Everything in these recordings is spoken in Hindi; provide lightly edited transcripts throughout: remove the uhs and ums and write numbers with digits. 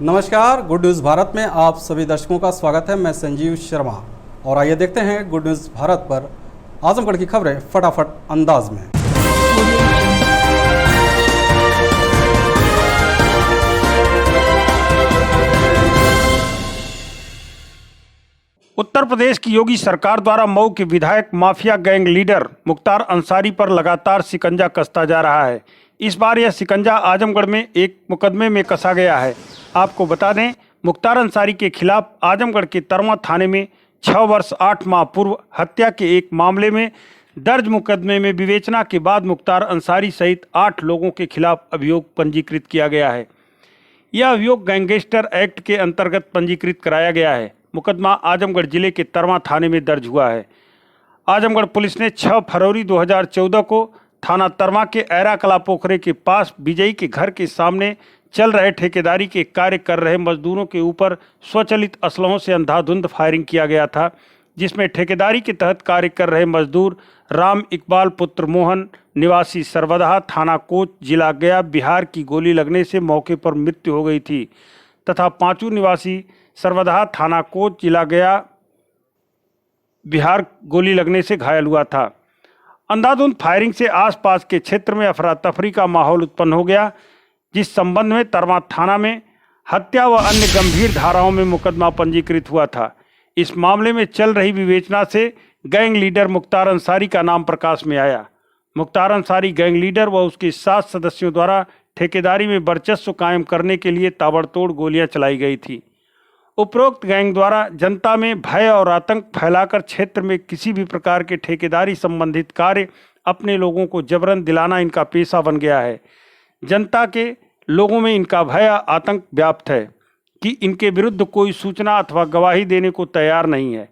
नमस्कार, गुड न्यूज़ भारत में आप सभी दर्शकों का स्वागत है। मैं संजीव शर्मा और आइए देखते हैं गुड न्यूज़ भारत पर आजमगढ़ की खबरें फटाफट अंदाज में। उत्तर प्रदेश की योगी सरकार द्वारा मऊ के विधायक mafia gang leader Mukhtar Ansari पर लगातार शिकंजा कसता जा रहा है। इस बार यह शिकंजा आजमगढ़ में एक मुकदमे में कसा गया है। आपको बता दें, मुख्तार अंसारी के खिलाफ आजमगढ़ के तरवा थाने में 6 वर्ष 8 माह पूर्व हत्या के एक मामले में दर्ज मुकदमे में विवेचना के बाद मुख्तार अंसारी सहित 8 लोगों के खिलाफ अभियोग पंजीकृत किया गया है। यह अभियोग गैंगस्टर एक्ट के अंतर्गत पंजीकृत कराया गया है। मुकदमा आजमगढ़ जिले के तरवा थाने में दर्ज हुआ है। आजमगढ़ पुलिस ने 6 फरवरी 2014 को थाना तरवा के ऐरा कला पोखरे के पास विजयी के घर के सामने चल रहे ठेकेदारी के कार्य कर रहे मजदूरों के ऊपर स्वचालित असलहों से अंधाधुंध फायरिंग किया गया था, जिसमें ठेकेदारी के तहत कार्य कर रहे मजदूर राम इकबाल पुत्र मोहन निवासी सरवदहा थाना कोच जिला गया बिहार की गोली लगने से मौके पर मृत्यु हो गई थी तथा पांचू निवासी सरवदहा थाना कोच जिला गया बिहार गोली लगने से घायल हुआ था। अंधाधुंध फायरिंग से आसपास के क्षेत्र में अफरा तफरी का माहौल उत्पन्न हो गया, जिस संबंध में तरवा थाना में हत्या व अन्य गंभीर धाराओं में मुकदमा पंजीकृत हुआ था। इस मामले में चल रही विवेचना से गैंग लीडर मुख्तार अंसारी का नाम प्रकाश में आया। मुख्तार अंसारी गैंग लीडर व उसके 7 सदस्यों द्वारा ठेकेदारी में वर्चस्व कायम करने के लिए ताबड़तोड़ गोलियां चलाई गई थी। उपरोक्त गैंग द्वारा जनता में भय और आतंक फैलाकर क्षेत्र में किसी भी प्रकार के ठेकेदारी संबंधित कार्य अपने लोगों को जबरन दिलाना इनका पेशा बन गया है। जनता के लोगों में इनका भय आतंक व्याप्त है कि इनके विरुद्ध कोई सूचना अथवा गवाही देने को तैयार नहीं है।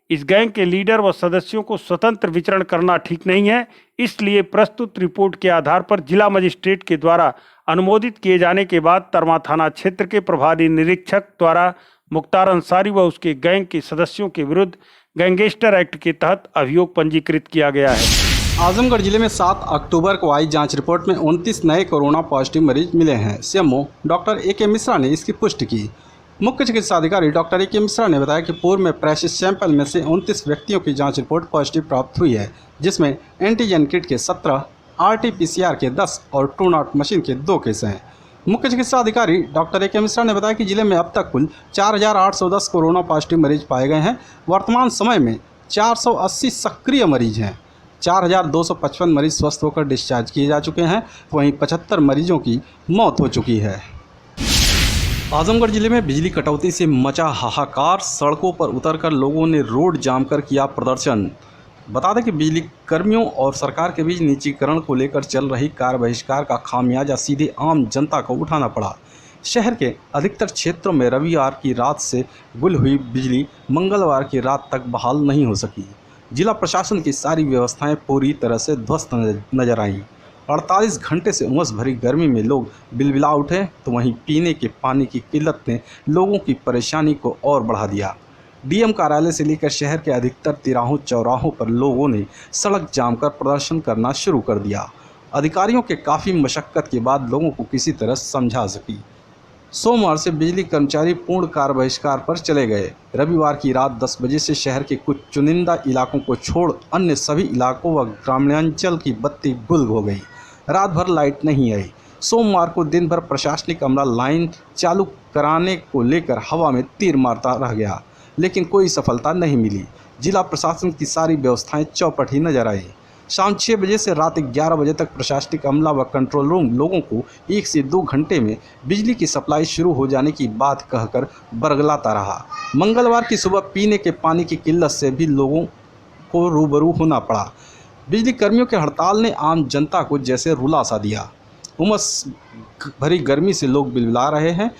इस गैंग के लीडर व सदस्यों को स्वतंत्र विचरण करना ठीक नहीं है, इसलिए प्रस्तुत रिपोर्ट के आधार पर जिला मजिस्ट्रेट के द्वारा अनुमोदित किए जाने के बाद तरवा थाना क्षेत्र के प्रभारी निरीक्षक द्वारा मुख्तार अंसारी व उसके गैंग के सदस्यों के विरुद्ध गैंगस्टर एक्ट के तहत अभियोग पंजीकृत किया गया है। आजमगढ़ जिले में 7 अक्टूबर को आई जांच रिपोर्ट में 29 नए कोरोना पॉजिटिव मरीज मिले हैं। CMO doctor A K. मिश्रा ने इसकी पुष्टि की। मुख्य चिकित्सा अधिकारी डॉक्टर ए.के. मिश्रा ने बताया कि पूर्व में प्रेषित सैंपल में से 29 व्यक्तियों की जांच रिपोर्ट पॉजिटिव प्राप्त हुई है, जिसमें एंटीजन किट के 17, RT-PCR के 10 और ट्रू नॉट मशीन के 2 केस हैं। मुख्य चिकित्सा अधिकारी डॉक्टर ए.के. मिश्रा ने बताया कि जिले में अब तक कुल 4,810 कोरोना पॉजिटिव मरीज पाए गए हैं। वर्तमान समय में 480 सक्रिय मरीज हैं। 4,255 मरीज स्वस्थ होकर डिस्चार्ज किए जा चुके हैं, वहीं 75 मरीजों की मौत हो चुकी है। आजमगढ़ जिले में बिजली कटौती से मचा हाहाकार। सड़कों पर उतरकर लोगों ने रोड जाम कर किया प्रदर्शन। बता दें कि बिजली कर्मियों और सरकार के बीच निजीकरण को लेकर चल रही कार बहिष्कार का खामियाजा सीधे आम जनता को उठाना पड़ा। शहर के अधिकतर क्षेत्रों में रविवार की रात से गुल हुई बिजली मंगलवार की रात तक बहाल नहीं हो सकी। जिला प्रशासन की सारी व्यवस्थाएं पूरी तरह से ध्वस्त नजर आईं। 48 घंटे से उमस भरी गर्मी में लोग बिलबिला उठे, तो वहीं पीने के पानी की किल्लत ने लोगों की परेशानी को और बढ़ा दिया। डीएम कार्यालय से लेकर शहर के अधिकतर तिराहों चौराहों पर लोगों ने सड़क जाम कर प्रदर्शन करना शुरू कर दिया। अधिकारियों के काफ़ी मशक्कत के बाद लोगों को किसी तरह समझा सकी। सोमवार से बिजली कर्मचारी पूर्ण कार बहिष्कार पर चले गए। रविवार की रात 10 बजे से शहर के कुछ चुनिंदा इलाकों को छोड़ अन्य सभी इलाकों व ग्रामीणांचल की बत्ती गुल हो गई। रात भर लाइट नहीं आई। सोमवार को दिन भर प्रशासनिक अमला लाइन चालू कराने को लेकर हवा में तीर मारता रह गया, लेकिन कोई सफलता नहीं मिली। जिला प्रशासन की सारी व्यवस्थाएं चौपट ही नजर आई। शाम 6 बजे से रात 11 बजे तक प्रशासनिक अमला व कंट्रोल रूम लोगों को 1 से 2 घंटे में बिजली की सप्लाई शुरू हो जाने की बात कहकर बरगलाता रहा। मंगलवार की सुबह पीने के पानी की किल्लत से भी लोगों को रूबरू होना पड़ा। बिजली कर्मियों के हड़ताल ने आम जनता को जैसे रुला सा दिया। उमस भरी गर्मी से लोग बिलबिला रहे हैं,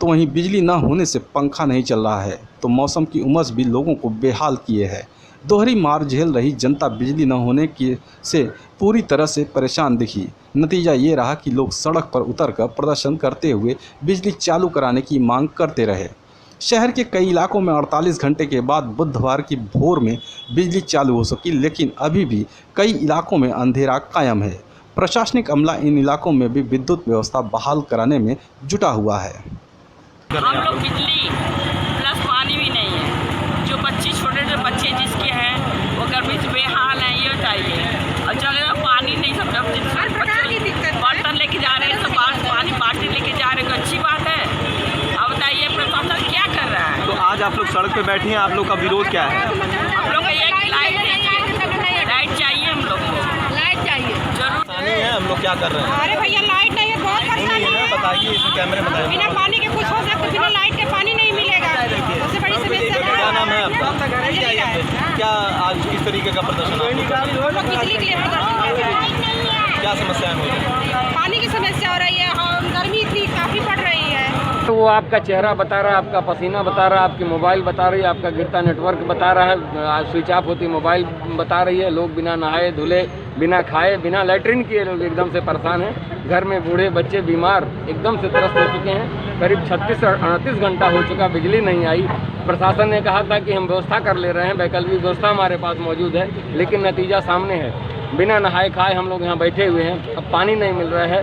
तो वहीं बिजली न होने से पंखा नहीं चल रहा है, तो मौसम की उमस भी लोगों को बेहाल किए है। दोहरी मार झेल रही जनता बिजली न होने की से पूरी तरह से परेशान दिखी। नतीजा ये रहा कि लोग सड़क पर उतरकर प्रदर्शन करते हुए बिजली चालू कराने की मांग करते रहे। शहर के कई इलाकों में 48 घंटे के बाद बुधवार की भोर में बिजली चालू हो सकी, लेकिन अभी भी कई इलाकों में अंधेरा कायम है। प्रशासनिक अमला इन इलाकों में भी विद्युत व्यवस्था बहाल कराने में जुटा हुआ है। हम लोग बिजली प्लस पानी भी नहीं है। जो बच्चे छोटे बच्चे जिसके हैं वो गर्मी से बेहाल हैं, ये चाहिए। और जगह पानी नहीं, सब बर्तन लेके जा रहे हैं, सब पानी बाल्टी लेके जा रहे हैं, तो अच्छी बात है। अब बताइए प्रशासन क्या कर रहा है। तो आज आप लोग सड़क पे बैठे हैं, आप लोग का विरोध क्या है? हम लोग को एक लाइट चाहिए, हम लोग को लाइट चाहिए जरूर। परेशानी है, हम लोग क्या कर रहे हैं? अरे भैया लाइट नहीं है, बहुत परेशानी है। बताइए, इसमें कैमरे में बताइए। बिना पानी के कुछ हो सकता, बिना लाइट के पानी नहीं मिलेगा। सबसे बड़ी समस्या क्या नाम है आपका? अंजलि का है। क्या आज किस तरीके का प्रदर्शन आप लोग कर रहे हैं? हम लोग बिजली के लिए प्रदर्शन कर रहे हैं। क्या समस्याएं हो रही हैं? पानी की समस्या हो रही है और गर्मी इतनी काफी बढ़ रही है। तो वो आपका चेहरा बता रहा है, आपका पसीना बता रहा है, आपकी मोबाइल बता रही है, आपका गिरता नेटवर्क बता रहा है, स्विच ऑफ होती मोबाइल बता रही है। लोग बिना नहाए धुले, बिना खाए, बिना लैट्रिन किए लोग एकदम से परेशान हैं। घर में बूढ़े बच्चे बीमार एकदम से त्रस्त हो चुके हैं। करीब 36 से 38 घंटा हो चुका, बिजली नहीं आई। प्रशासन ने कहा था कि हम व्यवस्था कर ले रहे हैं, वैकल्पिक व्यवस्था हमारे पास मौजूद है, लेकिन नतीजा सामने है। बिना नहाए खाए हम लोग यहाँ बैठे हुए हैं। अब पानी नहीं मिल रहा है,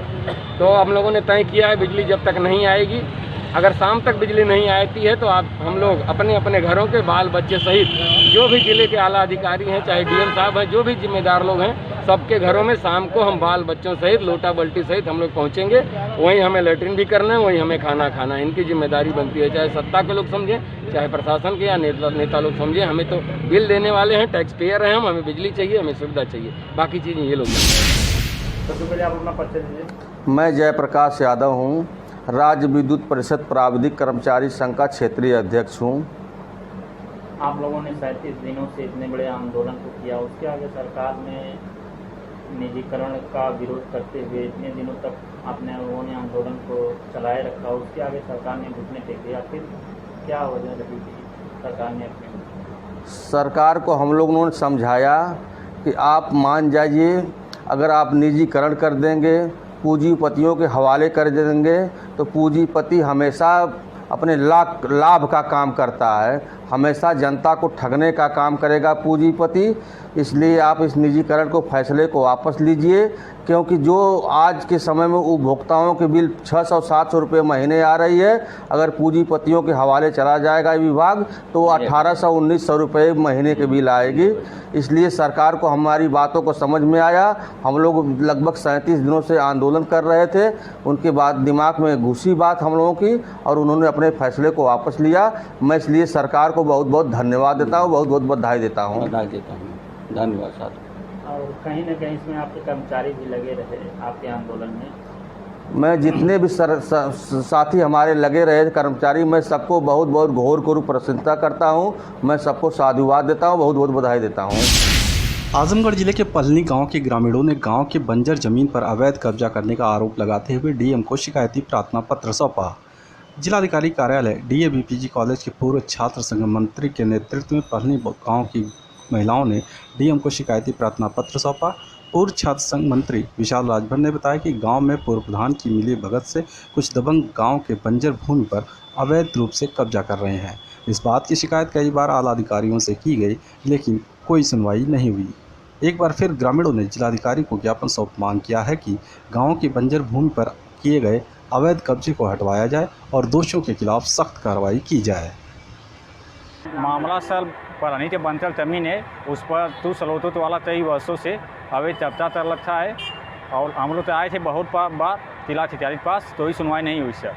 तो हम लोगों ने तय किया है बिजली जब तक नहीं आएगी, अगर शाम तक बिजली नहीं आती है तो हम लोग अपने अपने घरों के बाल बच्चे सहित जो भी जिले के आला अधिकारी हैं, चाहे डीएम साहब हैं, जो भी जिम्मेदार लोग हैं, सबके घरों में शाम को हम बाल बच्चों सहित लोटा बल्टी सहित हम लोग पहुँचेंगे। वहीं हमें लेटरिन भी करना है, वहीं हमें खाना खाना है। इनकी जिम्मेदारी बनती है, चाहे सत्ता के लोग समझें, चाहे प्रशासन के या नेता लोग समझें। हमें तो बिल देने वाले हैं, टैक्स पेयर हैं हम, हमें बिजली चाहिए, हमें सुविधा चाहिए, बाकी चीज़ें ये लोग। सबसे पहले आप अपना परिचय दीजिए। मैं जयप्रकाश यादव हूँ, राज्य विद्युत परिषद प्राविधिक कर्मचारी संघ का क्षेत्रीय अध्यक्ष हूँ। आप लोगों ने 37 दिनों से इतने बड़े आंदोलन को किया, उसके आगे सरकार ने निजीकरण का विरोध करते हुए इतने दिनों तक आपने लोगों ने आंदोलन को चलाए रखा, उसके आगे सरकार ने घुटने टेके, आखिर क्या वजह रही थी सरकार ने अपने? सरकार को हम लोगों ने समझाया कि आप मान जाइए, अगर आप निजीकरण कर देंगे, पूंजीपतियों के हवाले कर देंगे, तो पूंजीपति हमेशा अपने लाभ का काम करता है, हमेशा जनता को ठगने का काम करेगा पूंजीपति। इसलिए आप इस निजीकरण को फैसले को वापस लीजिए, क्योंकि जो आज के समय में उपभोक्ताओं के बिल 600-700 रुपये महीने आ रही है, अगर पूंजीपतियों के हवाले चला जाएगा विभाग तो 1800-1900 रुपये महीने के बिल आएगी। इसलिए सरकार को हमारी बातों को समझ में आया। हम लोग लगभग 37 दिनों से आंदोलन कर रहे थे, उनके बाद दिमाग में घुसी बात हम लोगों की और उन्होंने अपने फैसले को वापस लिया। मैं इसलिए सरकार को बहुत बहुत धन्यवाद देता हूँ, बहुत बहुत बधाई देता हूँ। धन्यवाद साहब। और कहीं ना कहीं इसमें आपके कर्मचारी भी लगे रहे आपके आंदोलन में। मैं जितने भी साथी हमारे लगे रहे कर्मचारी, मैं सबको बहुत बहुत घोर करूँ प्रशंसा करता हूँ। मैं सबको साधुवाद देता हूँ, बहुत बहुत बधाई देता हूँ। आजमगढ़ जिले के पलनी गांव के ग्रामीणों ने गांव के बंजर जमीन पर अवैध कब्जा करने का आरोप लगाते हुए डीएम को शिकायती प्रार्थना पत्र सौंपा। जिलाधिकारी कार्यालय डीएवीपीजी कॉलेज के पूर्व छात्र संघ मंत्री के नेतृत्व में पलनी गांव की महिलाओं ने डीएम को शिकायती प्रार्थना पत्र सौंपा। पूर्व छात्र संघ मंत्री विशाल राजभर ने बताया कि गांव में पूर्व प्रधान की मिली भगत से कुछ दबंग गांव के बंजर भूमि पर अवैध रूप से कब्जा कर रहे हैं। इस बात की शिकायत कई बार आला अधिकारियों से की गई, लेकिन कोई सुनवाई नहीं हुई। एक बार फिर ग्रामीणों ने जिलाधिकारी को ज्ञापन सौंप मांग किया है कि गाँव की बंजर भूमि पर किए गए अवैध कब्जे को हटवाया जाए और दोषियों के खिलाफ सख्त कार्रवाई की जाए। मामला सर परानी के बंचल जमीन है, उस पर तू सलोतो वाला कई वर्षों से अवैध कब्जा कर रखा है और हम लोग तो आए थे बहुत बार जिला अधिकारी के पास, तो ही सुनवाई नहीं हुई सर।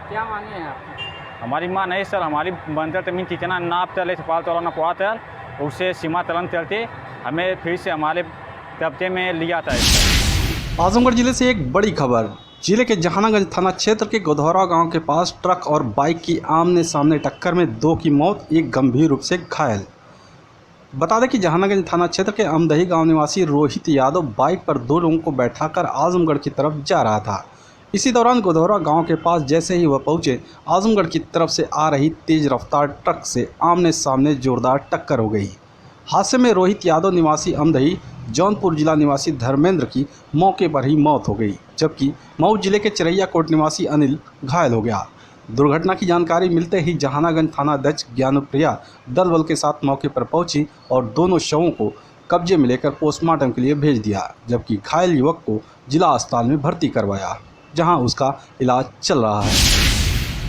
क्या मांगे हैं आप? हमारी मांग है सर, हमारी बंजर जमीन कितना नाप चले पाल तोला नपवा तल, उससे सीमा तलन चलते हमें फिर से हमारे कब्जे में लिया था। आजमगढ़ जिले से एक बड़ी खबर। जिले के जहानागंज थाना क्षेत्र के गोधौरा गांव के पास ट्रक और बाइक की आमने सामने टक्कर में 2 की मौत, एक गंभीर रूप से घायल। बता दें कि जहानागंज थाना क्षेत्र के अमदही गांव निवासी रोहित यादव बाइक पर 2 लोगों को बैठाकर आजमगढ़ की तरफ जा रहा था। इसी दौरान गोधौरा गांव के पास जैसे ही वह पहुंचे, आजमगढ़ की तरफ से आ रही तेज रफ्तार ट्रक से आमने सामने जोरदार टक्कर हो गई। हादसे में रोहित यादव निवासी अमदही, जौनपुर जिला निवासी धर्मेंद्र की मौके पर ही मौत हो गई, जबकि मऊ जिले के चिरैया कोट निवासी अनिल घायल हो गया। दुर्घटना की जानकारी मिलते ही जहानागंज थाना अध्यक्ष ज्ञानुप्रिया दल बल के साथ मौके पर पहुंची और दोनों शवों को कब्जे में लेकर पोस्टमार्टम के लिए भेज दिया, जबकि घायल युवक को जिला अस्पताल में भर्ती करवाया, जहां उसका इलाज चल रहा है।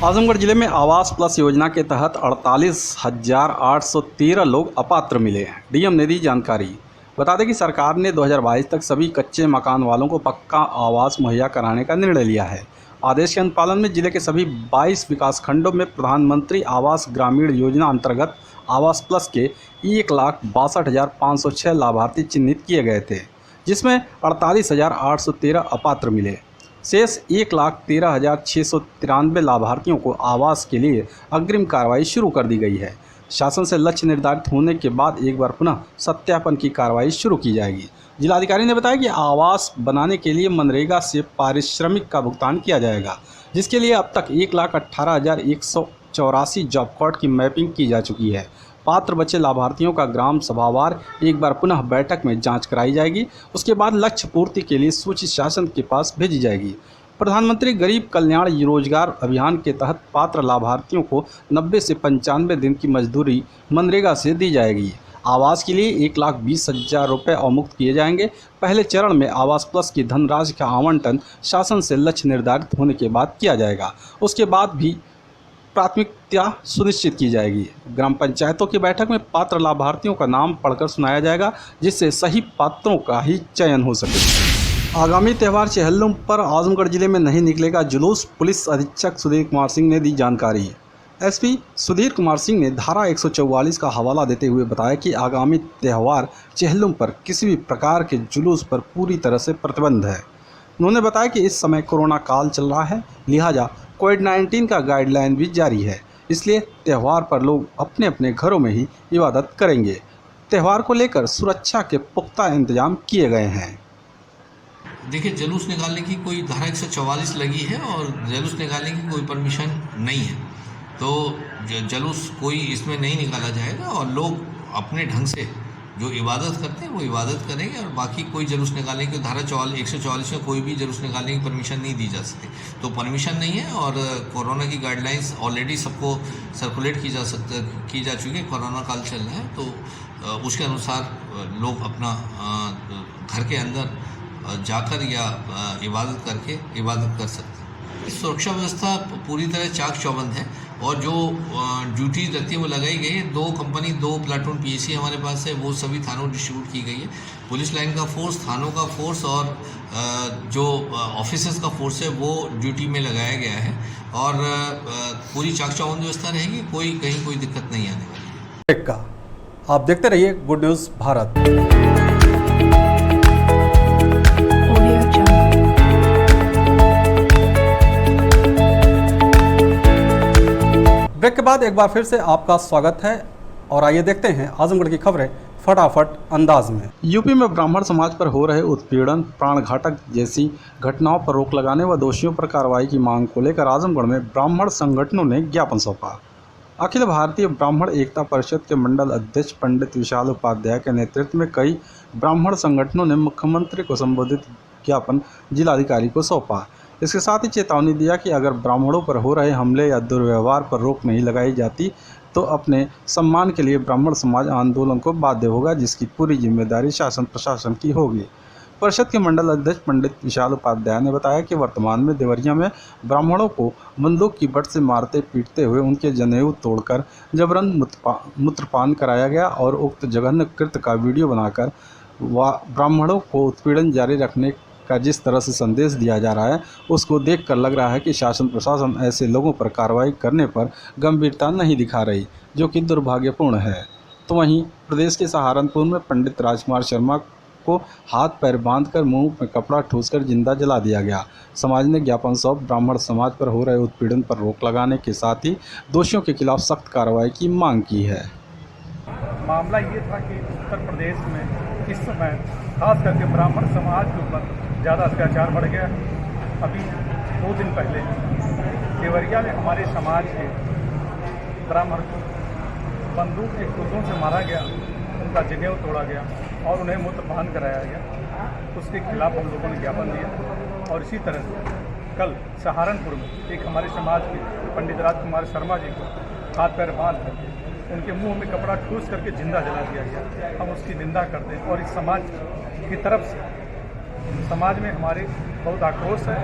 आजमगढ़ जिले में आवास प्लस योजना के तहत 48,813 लोग अपात्र मिले हैं। डीएम ने दी जानकारी। बता दें कि सरकार ने 2022 तक सभी कच्चे मकान वालों को पक्का आवास मुहैया कराने का निर्णय लिया है। आदेश के अनुपालन में जिले के सभी 22 विकासखंडों में प्रधानमंत्री आवास ग्रामीण योजना अंतर्गत आवास प्लस के 1,62,506 लाभार्थी चिन्हित किए गए थे, जिसमें 48,813 अपात्र मिले। शेष 1,13,693 लाभार्थियों को आवास के लिए अग्रिम कार्रवाई शुरू कर दी गई है। शासन से लक्ष्य निर्धारित होने के बाद एक बार पुनः सत्यापन की कार्रवाई शुरू की जाएगी। जिलाधिकारी ने बताया कि आवास बनाने के लिए मनरेगा से पारिश्रमिक का भुगतान किया जाएगा, जिसके लिए अब तक 1,18,184 जॉब कार्ड की मैपिंग की जा चुकी है। पात्र बचे लाभार्थियों का ग्राम सभावार एक बार पुनः बैठक में जांच कराई जाएगी। उसके बाद लक्ष्य पूर्ति के लिए सूची शासन के पास भेजी जाएगी। प्रधानमंत्री गरीब कल्याण रोजगार अभियान के तहत पात्र लाभार्थियों को 90 से 95 दिन की मजदूरी मनरेगा से दी जाएगी। आवास के लिए 1,20,000 रुपये अवमुक्त किए जाएंगे। पहले चरण में आवास प्लस की धनराशि का आवंटन शासन से लक्ष्य निर्धारित होने के बाद किया जाएगा। उसके बाद भी प्राथमिकता सुनिश्चित की जाएगी। ग्राम पंचायतों की बैठक में पात्र लाभार्थियों का नाम पढ़कर सुनाया जाएगा, जिससे सही पात्रों का ही चयन हो सके। आगामी त्यौहार चेहल्लुम पर आजमगढ़ जिले में नहीं निकलेगा जुलूस। पुलिस अधीक्षक सुधीर कुमार सिंह ने दी जानकारी। एसपी सुधीर कुमार सिंह ने धारा 144 का हवाला देते हुए बताया कि आगामी त्यौहार चेहल्लुम पर किसी भी प्रकार के जुलूस पर पूरी तरह से प्रतिबंध है। उन्होंने बताया कि इस समय कोरोना काल चल रहा है, लिहाजा कोविड-19 का गाइडलाइन भी जारी है, इसलिए त्यौहार पर लोग अपने अपने घरों में ही इबादत करेंगे। त्यौहार को लेकर सुरक्षा के पुख्ता इंतजाम किए गए हैं। देखिए, जुलूस निकालने की कोई धारा 144 लगी है और जुलूस निकालने की कोई परमिशन नहीं है, तो जुलूस कोई इसमें नहीं निकाला जाएगा और लोग अपने ढंग से जो इबादत करते हैं वो इबादत करेंगे। और बाकी कोई जुलूस निकालने की धारा 144 में कोई भी जुलूस निकालने की परमिशन नहीं दी जा सकती, तो परमिशन नहीं है। और कोरोना की गाइडलाइंस ऑलरेडी सबको सर्कुलेट की जा चुकी है। कोरोना काल चल रहा है, तो उसके अनुसार लोग अपना घर के अंदर जाकर या इबादत करके इबादत कर सकते हैं। सुरक्षा व्यवस्था पूरी तरह चाक चौबंद है और जो ड्यूटी रहती है वो लगाई गई है। 2 प्लाटून पीएसी हमारे पास है, वो सभी थानों डिस्ट्रीब्यूट की गई है। पुलिस लाइन का फोर्स, थानों का फोर्स और जो ऑफिसर्स का फोर्स है वो ड्यूटी में लगाया गया है और पूरी चाक चौबंद व्यवस्था रहेगी। कहीं कोई दिक्कत नहीं आने वाली है। आप देखते रहिए गुड न्यूज़ भारत। ब्रेक के बाद एक बार फिर से आपका स्वागत है और आइए देखते हैं आजमगढ़ की खबरें फटाफट अंदाज में। यूपी में ब्राह्मण समाज पर हो रहे उत्पीड़न, प्राणघातक जैसी घटनाओं पर रोक लगाने व दोषियों पर कार्रवाई की मांग को लेकर आजमगढ़ में ब्राह्मण संगठनों ने ज्ञापन सौंपा। अखिल भारतीय ब्राह्मण एकता परिषद के मंडल अध्यक्ष पंडित विशाल उपाध्याय के नेतृत्व में कई ब्राह्मण संगठनों ने मुख्यमंत्री को संबोधित ज्ञापन जिलाधिकारी को सौंपा। इसके साथ ही चेतावनी दिया कि अगर ब्राह्मणों पर हो रहे हमले या दुर्व्यवहार पर रोक नहीं लगाई जाती तो अपने सम्मान के लिए ब्राह्मण समाज आंदोलन को बाध्य होगा, जिसकी पूरी जिम्मेदारी शासन प्रशासन की होगी। परिषद के मंडल अध्यक्ष पंडित विशाल उपाध्याय ने बताया कि वर्तमान में देवरिया में ब्राह्मणों को बंदूक की बट से मारते पीटते हुए उनके जनेऊ तोड़कर जबरन मूत्रपान कराया गया और उक्त जघन्य कृत्य का वीडियो बनाकर ब्राह्मणों को उत्पीड़न जारी रखने का जिस तरह से संदेश दिया जा रहा है, उसको देखकर लग रहा है कि शासन प्रशासन ऐसे लोगों पर कार्रवाई करने पर गंभीरता नहीं दिखा रही, जो कि दुर्भाग्यपूर्ण है। तो वहीं प्रदेश के सहारनपुर में पंडित राजकुमार शर्मा को हाथ पैर बांधकर मुंह में कपड़ा ठूसकर जिंदा जला दिया गया। समाज ने ज्ञापन सौंप ब्राह्मण समाज पर हो रहे उत्पीड़न पर रोक लगाने के साथ ही दोषियों के खिलाफ सख्त कार्रवाई की मांग की है। मामला ये था कि उत्तर प्रदेश में इस समय खास करके ब्राह्मण समाज के ऊपर ज़्यादा अत्याचार बढ़ गया। अभी 2 दिन पहले देवरिया में हमारे समाज के ब्राह्मण को बंदूक के खुदों से मारा गया, उनका जनेऊ तोड़ा गया और उन्हें मूत्रपान कराया गया। उसके खिलाफ हम लोगों ने ज्ञापन दिया। और इसी तरह से कल सहारनपुर में एक हमारे समाज के पंडित राजकुमार शर्मा जी को हाथ पैर बांध करके उनके मुंह में कपड़ा ठूस करके जिंदा जला दिया गया। हम उसकी निंदा करते हैं और इस समाज की तरफ से समाज में हमारे बहुत आक्रोश है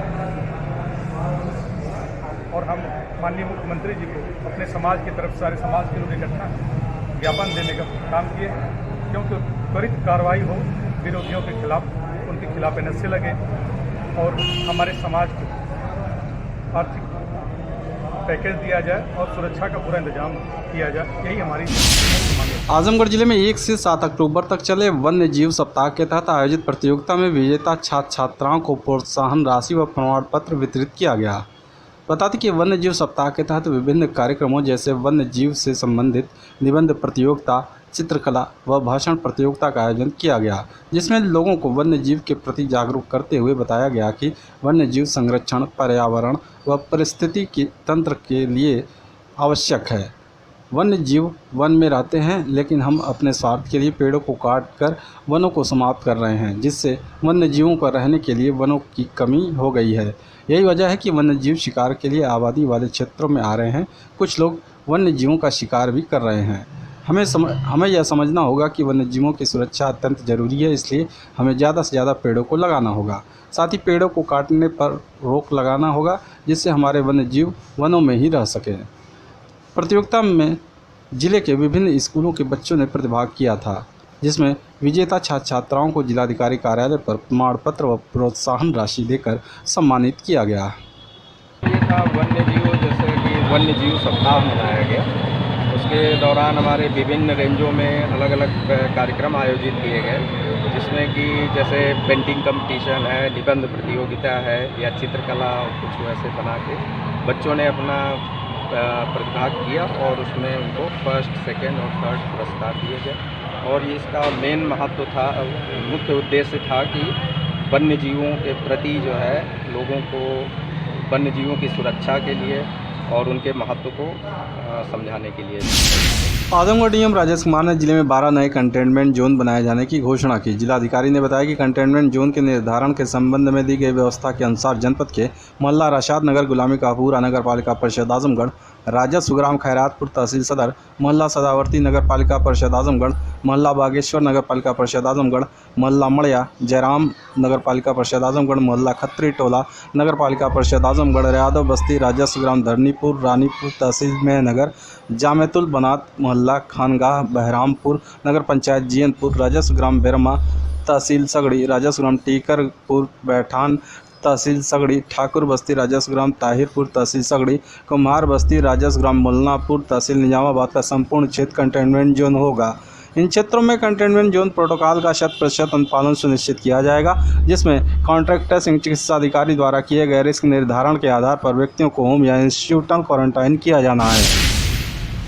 और हम माननीय मुख्यमंत्री जी को अपने समाज की तरफ सारे समाज के लोग इकट्ठा ज्ञापन देने का काम किए, क्योंकि त्वरित कार्रवाई हो विरोधियों के खिलाफ, उनके खिलाफ एनएसए लगे और हमारे समाज को आर्थिक पैकेज दिया जाए और सुरक्षा का पूरा इंतजाम किया जाए। यही हमारी मांग है। आजमगढ़ जिले में 1 से 7 अक्टूबर तक चले वन्य जीव सप्ताह के तहत आयोजित प्रतियोगिता में विजेता छात्र छात्राओं को प्रोत्साहन राशि व प्रमाण पत्र वितरित किया गया। बता दें कि वन्य जीव सप्ताह के तहत विभिन्न कार्यक्रमों जैसे वन्य जीव से संबंधित निबंध प्रतियोगिता, चित्रकला व भाषण प्रतियोगिता का आयोजन किया गया, जिसमें लोगों को वन्य जीव के प्रति जागरूक करते हुए बताया गया कि वन्य जीव संरक्षण पर्यावरण व परिस्थितिकी तंत्र के लिए आवश्यक है। वन्य जीव वन में रहते हैं, लेकिन हम अपने स्वार्थ के लिए पेड़ों को काट कर वनों को समाप्त कर रहे हैं, जिससे वन्य जीवों का रहने के लिए वनों की कमी हो गई है। यही वजह है कि वन्य जीव शिकार के लिए आबादी वाले क्षेत्रों में आ रहे हैं। कुछ लोग वन्य जीवों का शिकार भी कर रहे हैं। हमें यह समझना होगा कि वन्य जीवों की सुरक्षा अत्यंत जरूरी है, इसलिए हमें ज़्यादा से ज़्यादा पेड़ों को लगाना होगा। साथ ही पेड़ों को काटने पर रोक लगाना होगा, जिससे हमारे वन्य जीव वनों में ही रह सकें। प्रतियोगिता में जिले के विभिन्न स्कूलों के बच्चों ने प्रतिभाग किया था, जिसमें विजेता छात्र छात्राओं को जिलाधिकारी कार्यालय पर प्रमाण पत्र व प्रोत्साहन राशि देकर सम्मानित किया गया। ये था वन्य जीव, जैसे कि वन्य जीव सप्ताह मनाया गया। उसके दौरान हमारे विभिन्न रेंजों में अलग अलग कार्यक्रम आयोजित किए गए, जिसमें कि जैसे पेंटिंग कंपटीशन है, निबंध प्रतियोगिता है या चित्रकला कुछ वैसे बना के बच्चों ने अपना प्रतिभाग किया और उसमें उनको फर्स्ट, सेकंड और थर्ड पुरस्कार दिए गए। और इसका मेन महत्व था, मुख्य उद्देश्य था कि वन्य जीवों के प्रति जो है लोगों को वन्य जीवों की सुरक्षा के लिए और उनके महत्व को समझाने के लिए। आजमगढ़ डीएम राजेश कुमार ने जिले में 12 नए कंटेनमेंट जोन बनाए जाने की घोषणा की। जिलाधिकारी ने बताया कि कंटेनमेंट जोन के निर्धारण के संबंध में दी गई व्यवस्था के अनुसार जनपद के मोहल्ला रशाद नगर, गुलामी कापुरा नगर पालिका परिषद आजमगढ़, राजा सुग्राम खैरातपुर तहसील सदर, मोहल्ला सदावर्ती नगर पालिका परिषद आजमगढ़, मोहल्ला बागेश्वर नगर पालिका परिषद आजमगढ़, मोहल्ला मड़िया जयराम नगर पालिका परिषद आजमगढ़, मोहल्ला खत्री टोला नगर पालिका परिषद आजमगढ़, यादव बस्ती राजा सुग्राम धरनीपुर रानीपुर तहसील में नगर, जामेतुल बनात मोहल्ला खानगाह बहरामपुर नगर पंचायत जीयनपुर, राजा सुग्राम बेरमा तहसील सगड़ी, राजा सुग्राम टीकरपुर बैठान तहसील सगड़ी, ठाकुर बस्ती राजा सुग्राम ताहिरपुर तहसील सगड़ी, कुम्हार बस्ती राजा सुग्राम मुल्लापुर तहसील निजामाबाद का संपूर्ण क्षेत्र कंटेनमेंट जोन होगा। इन क्षेत्रों में कंटेनमेंट जोन प्रोटोकॉल का 100% अनुपालन सुनिश्चित किया जाएगा, जिसमें कॉन्ट्रैक्टर चिकित्सा अधिकारी द्वारा किए गए रिस्क निर्धारण के आधार पर व्यक्तियों को होम या इंस्टीट्यूशनल क्वारंटाइन किया जाना है।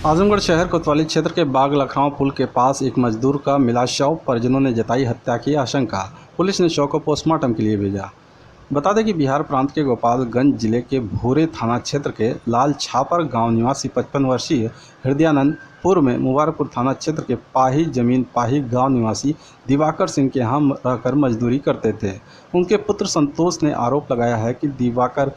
आजमगढ़ शहर कोतवाली क्षेत्र के बाग लखराव पुल के पास एक मजदूर का मिला शव, परिजनों ने जताई हत्या की आशंका। पुलिस ने शव को पोस्टमार्टम के लिए भेजा। बता दें कि बिहार प्रांत के गोपालगंज जिले के भोरे थाना क्षेत्र के लाल छापर गांव निवासी 55 वर्षीय हृदयानंद पूर्व में मुबारकपुर थाना क्षेत्र के पाही जमीन पाही गांव निवासी दिवाकर सिंह के यहाँ रहकर मजदूरी करते थे। उनके पुत्र संतोष ने आरोप लगाया है कि दिवाकर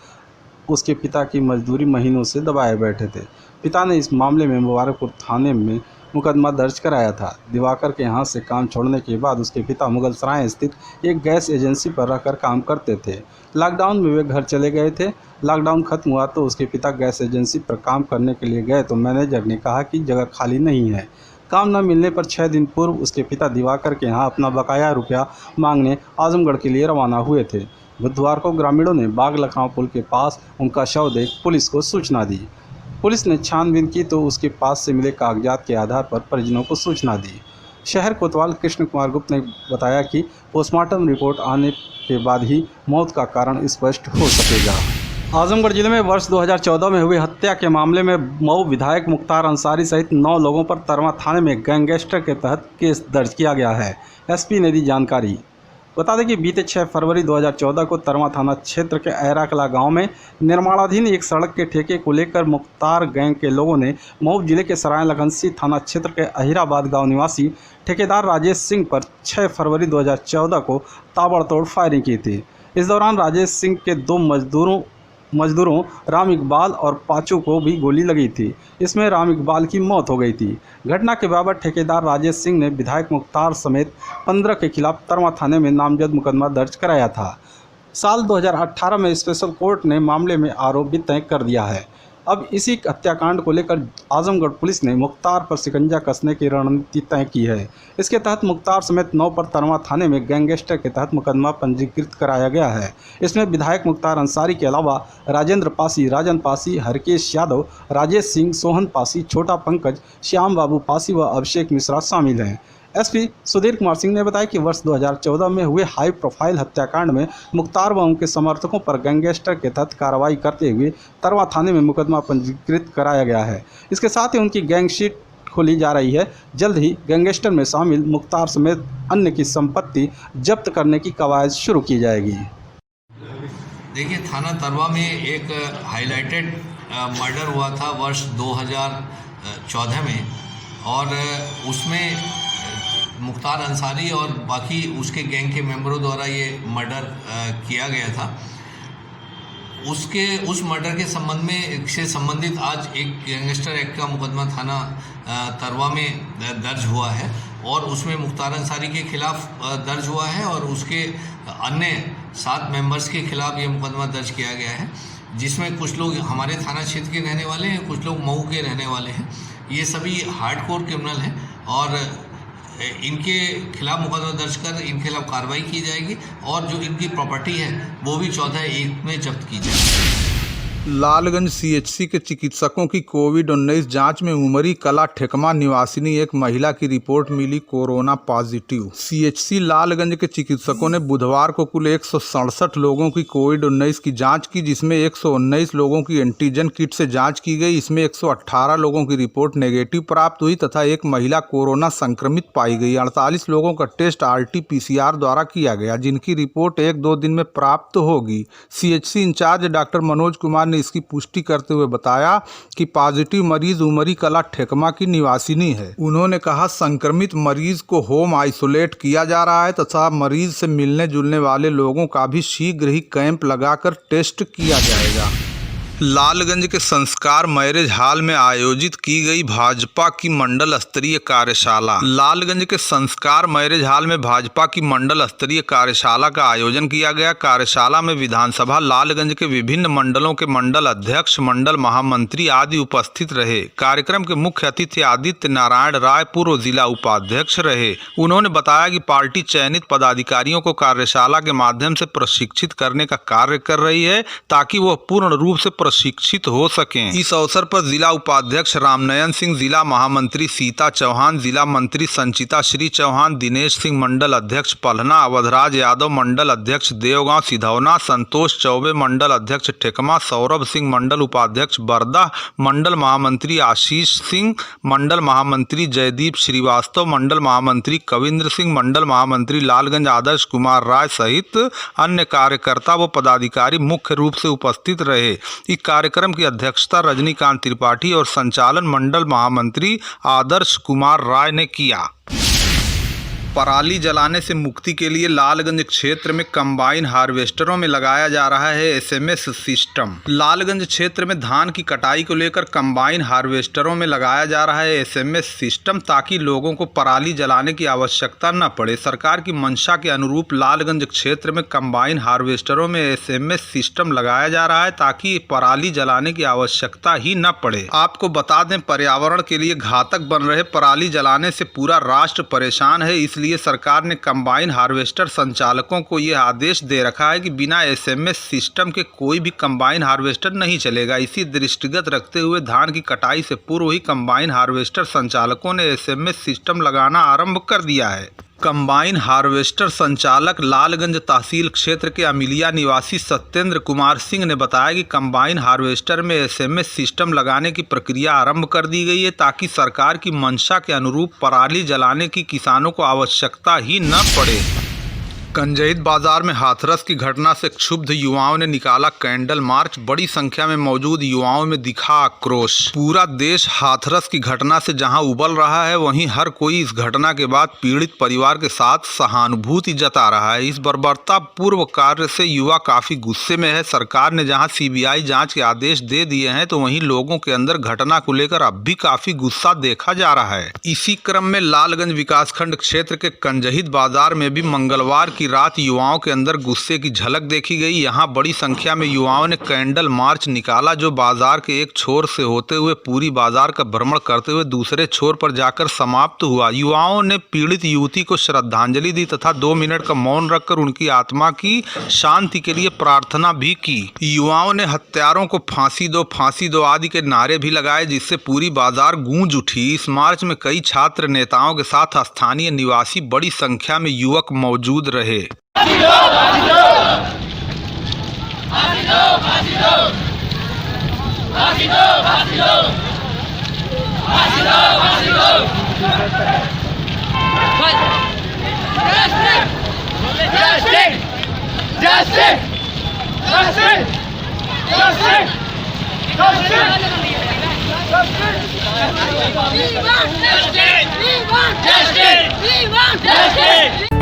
उसके पिता की मजदूरी महीनों से दबाए बैठे थे। पिता ने इस मामले में मुबारकपुर थाने में मुकदमा दर्ज कराया था। दिवाकर के यहाँ से काम छोड़ने के बाद उसके पिता मुगलसराय स्थित एक गैस एजेंसी पर रहकर काम करते थे। लॉकडाउन में वे घर चले गए थे। लॉकडाउन खत्म हुआ तो उसके पिता गैस एजेंसी पर काम करने के लिए गए तो मैनेजर ने कहा कि जगह खाली नहीं है। काम न मिलने पर 6 दिन पूर्व उसके पिता दिवाकर के यहाँ अपना बकाया रुपया मांगने आजमगढ़ के लिए रवाना हुए थे। बुधवार को ग्रामीणों ने बाग लखराव पुल के पास उनका शव देख पुलिस को सूचना दी। पुलिस ने छानबीन की तो उसके पास से मिले कागजात के आधार पर परिजनों को सूचना दी। शहर कोतवाल कृष्ण कुमार गुप्त ने बताया कि पोस्टमार्टम रिपोर्ट आने के बाद ही मौत का कारण स्पष्ट हो सकेगा। आजमगढ़ जिले में वर्ष 2014 में हुई हत्या के मामले में मऊ विधायक मुख्तार अंसारी सहित 9 लोगों पर तरवा थाने में गैंगस्टर के तहत केस दर्ज किया गया है। एसपी ने दी जानकारी। बता दें कि बीते 6 फरवरी 2014 को तरवा थाना क्षेत्र के ऐराकला गांव में निर्माणाधीन एक सड़क के ठेके को लेकर मुख्तार गैंग के लोगों ने मऊ जिले के सराय लगनसी थाना क्षेत्र के अहिराबाद गांव निवासी ठेकेदार राजेश सिंह पर 6 फरवरी 2014 को ताबड़तोड़ फायरिंग की थी। इस दौरान राजेश सिंह के 2 मजदूरों राम इकबाल और पाचू को भी गोली लगी थी। इसमें राम इकबाल की मौत हो गई थी। घटना के बाबत ठेकेदार राजेश सिंह ने विधायक मुख्तार समेत 15 के खिलाफ तरवा थाने में नामजद मुकदमा दर्ज कराया था। साल 2018 में स्पेशल कोर्ट ने मामले में आरोपी तय कर दिया है। अब इसी हत्याकांड को लेकर आजमगढ़ पुलिस ने मुख्तार पर शिकंजा कसने की रणनीति तय की है। इसके तहत मुख्तार समेत 9 पर तरवा थाने में गैंगस्टर के तहत मुकदमा पंजीकृत कराया गया है। इसमें विधायक मुख्तार अंसारी के अलावा राजेंद्र पासी, राजन पासी, हरकेश यादव, राजेश सिंह, सोहन पासी, छोटा पंकज, श्याम बाबू पासी व अभिषेक मिश्रा शामिल हैं। एसपी सुधीर कुमार सिंह ने बताया कि वर्ष 2014 में हुए हाई प्रोफाइल हत्याकांड में मुख्तार व उनके समर्थकों पर गैंगस्टर के तहत कार्रवाई करते हुए तरवा थाने में मुकदमा पंजीकृत कराया गया है। इसके साथ ही उनकी गैंगशीट खोली जा रही है। जल्द ही गैंगस्टर में शामिल मुख्तार समेत अन्य की संपत्ति जब्त करने की कवायद शुरू की जाएगी। देखिए, थाना तरवा में एक हाईलाइटेड मर्डर हुआ था वर्ष 2014 में, और उसमें मुख्तार अंसारी और बाकी उसके गैंग के मेंबरों द्वारा ये मर्डर किया गया था। उस मर्डर के संबंधित आज एक गैंगस्टर एक्ट का मुकदमा थाना तरवा में दर्ज हुआ है, और उसमें मुख्तार अंसारी के खिलाफ दर्ज हुआ है और उसके अन्य 7 मेंबर्स के खिलाफ ये मुकदमा दर्ज किया गया है, जिसमें कुछ लोग हमारे थाना क्षेत्र के रहने वाले हैं, कुछ लोग मऊ के रहने वाले हैं। ये सभी हार्डकोर क्रिमिनल हैं और इनके खिलाफ मुकदमा दर्ज कर इनके खिलाफ कार्रवाई की जाएगी, और जो इनकी प्रॉपर्टी है वो भी 14(1) में जब्त की जाएगी। लालगंज सीएचसी के चिकित्सकों की कोविड-19 जांच में उमरी कला ठेकमा निवासिनी एक महिला की रिपोर्ट मिली कोरोना पॉजिटिव। सीएचसी लालगंज के चिकित्सकों ने बुधवार को कुल 167 लोगों की कोविड-19 की जांच की, जिसमें 119 लोगों की एंटीजन किट से जांच की गई। इसमें 118 लोगों की रिपोर्ट नेगेटिव प्राप्त हुई तथा एक महिला कोरोना संक्रमित पाई गई। 48 लोगों का टेस्ट RT-PCR द्वारा किया गया, जिनकी रिपोर्ट 1-2 दिन में प्राप्त होगी। CHC in charge doctor Manoj Kumar ने इसकी पुष्टि करते हुए बताया कि पॉजिटिव मरीज उमरी कला ठेकमा की निवासिनी है। उन्होंने कहा, संक्रमित मरीज को होम आइसोलेट किया जा रहा है तथा मरीज से मिलने जुलने वाले लोगों का भी शीघ्र ही कैंप लगाकर टेस्ट किया जाएगा। लालगंज के संस्कार मैरिज हॉल में आयोजित की गई भाजपा की मंडल स्तरीय कार्यशाला। लालगंज के संस्कार मैरिज हॉल में भाजपा की मंडल स्तरीय कार्यशाला का आयोजन किया गया। कार्यशाला में विधानसभा लालगंज के विभिन्न मंडलों के मंडल अध्यक्ष, मंडल महामंत्री आदि उपस्थित रहे। कार्यक्रम के मुख्य अतिथि आदित्य नारायण राय पूर्व जिला उपाध्यक्ष रहे। उन्होंने बताया कि पार्टी चयनित पदाधिकारियों को कार्यशाला के माध्यम से प्रशिक्षित करने का कार्य कर रही है, ताकि वह पूर्ण रूप से प्रशिक्षित हो सकें। इस अवसर पर जिला उपाध्यक्ष रामनयन सिंह, जिला महामंत्री सीता चौहान, जिला मंत्री संचिता श्री चौहान, दिनेश सिंह मंडल अध्यक्ष पलना, अवधराज यादव मंडल अध्यक्ष देवगांव सिधौना, संतोष चौबे मंडल अध्यक्ष ठेकमा, सौरभ सिंह मंडल उपाध्यक्ष बरदा, मंडल महामंत्री आशीष सिंह, मंडल महामंत्री जयदीप श्रीवास्तव, मंडल महामंत्री कविंद्र सिंह, मंडल महामंत्री लालगंज आदर्श कुमार राय सहित अन्य कार्यकर्ता व पदाधिकारी मुख्य रूप से उपस्थित रहे। इस कार्यक्रम की अध्यक्षता रजनीकांत त्रिपाठी और संचालन मंडल महामंत्री आदर्श कुमार राय ने किया। पराली जलाने से मुक्ति के लिए लालगंज क्षेत्र में कंबाइन हार्वेस्टरों में लगाया जा रहा है SMS सिस्टम। लालगंज क्षेत्र में धान की कटाई को लेकर कंबाइन हार्वेस्टरों में लगाया जा रहा है SMS सिस्टम, ताकि लोगों को पराली जलाने की आवश्यकता न पड़े। सरकार की मंशा के अनुरूप लालगंज क्षेत्र में कंबाइन हार्वेस्टरों में SMS सिस्टम लगाया जा रहा है, ताकि पराली जलाने की आवश्यकता ही न पड़े। आपको बता दें, पर्यावरण के लिए घातक बन रहे पराली जलाने से पूरा राष्ट्र परेशान है। इसलिए सरकार ने कंबाइन हार्वेस्टर संचालकों को यह आदेश दे रखा है कि बिना SMS सिस्टम के कोई भी कंबाइन हार्वेस्टर नहीं चलेगा। इसी दृष्टिगत रखते हुए धान की कटाई से पूर्व ही कंबाइन हार्वेस्टर संचालकों ने SMS सिस्टम लगाना आरंभ कर दिया है। कंबाइन हार्वेस्टर संचालक लालगंज तहसील क्षेत्र के अमिलिया निवासी सत्येंद्र कुमार सिंह ने बताया कि कंबाइन हार्वेस्टर में SMS सिस्टम लगाने की प्रक्रिया आरंभ कर दी गई है, ताकि सरकार की मंशा के अनुरूप पराली जलाने की किसानों को आवश्यकता ही न पड़े। कंजईद बाजार में हाथरस की घटना से क्षुब्ध युवाओं ने निकाला कैंडल मार्च। बड़ी संख्या में मौजूद युवाओं में दिखा आक्रोश। पूरा देश हाथरस की घटना से जहां उबल रहा है, वहीं हर कोई इस घटना के बाद पीड़ित परिवार के साथ सहानुभूति जता रहा है। इस बर्बरतापूर्व कार्य से युवा काफी गुस्से में है। सरकार ने जहां CBI जांच के आदेश दे दिए हैं, तो वहीं लोगों के अंदर घटना को लेकर अब भी काफी गुस्सा देखा जा रहा है। इसी क्रम में लालगंज विकासखंड क्षेत्र के कंजईद बाजार में भी मंगलवार की की रात युवाओं के अंदर गुस्से की झलक देखी गई। यहां बड़ी संख्या में युवाओं ने कैंडल मार्च निकाला, जो बाजार के एक छोर से होते हुए पूरी बाजार का भ्रमण करते हुए दूसरे छोर पर जाकर समाप्त हुआ। युवाओं ने पीड़ित युवती को श्रद्धांजलि दी तथा 2 मिनट का मौन रखकर उनकी आत्मा की शांति के लिए प्रार्थना भी की। युवाओं ने हत्यारों को फांसी दो आदि के नारे भी लगाए, जिससे पूरी बाजार गूंज उठी। इस मार्च में कई छात्र नेताओं के साथ स्थानीय निवासी बड़ी संख्या में युवक मौजूद रहे। We want justice! We want justice! We want justice!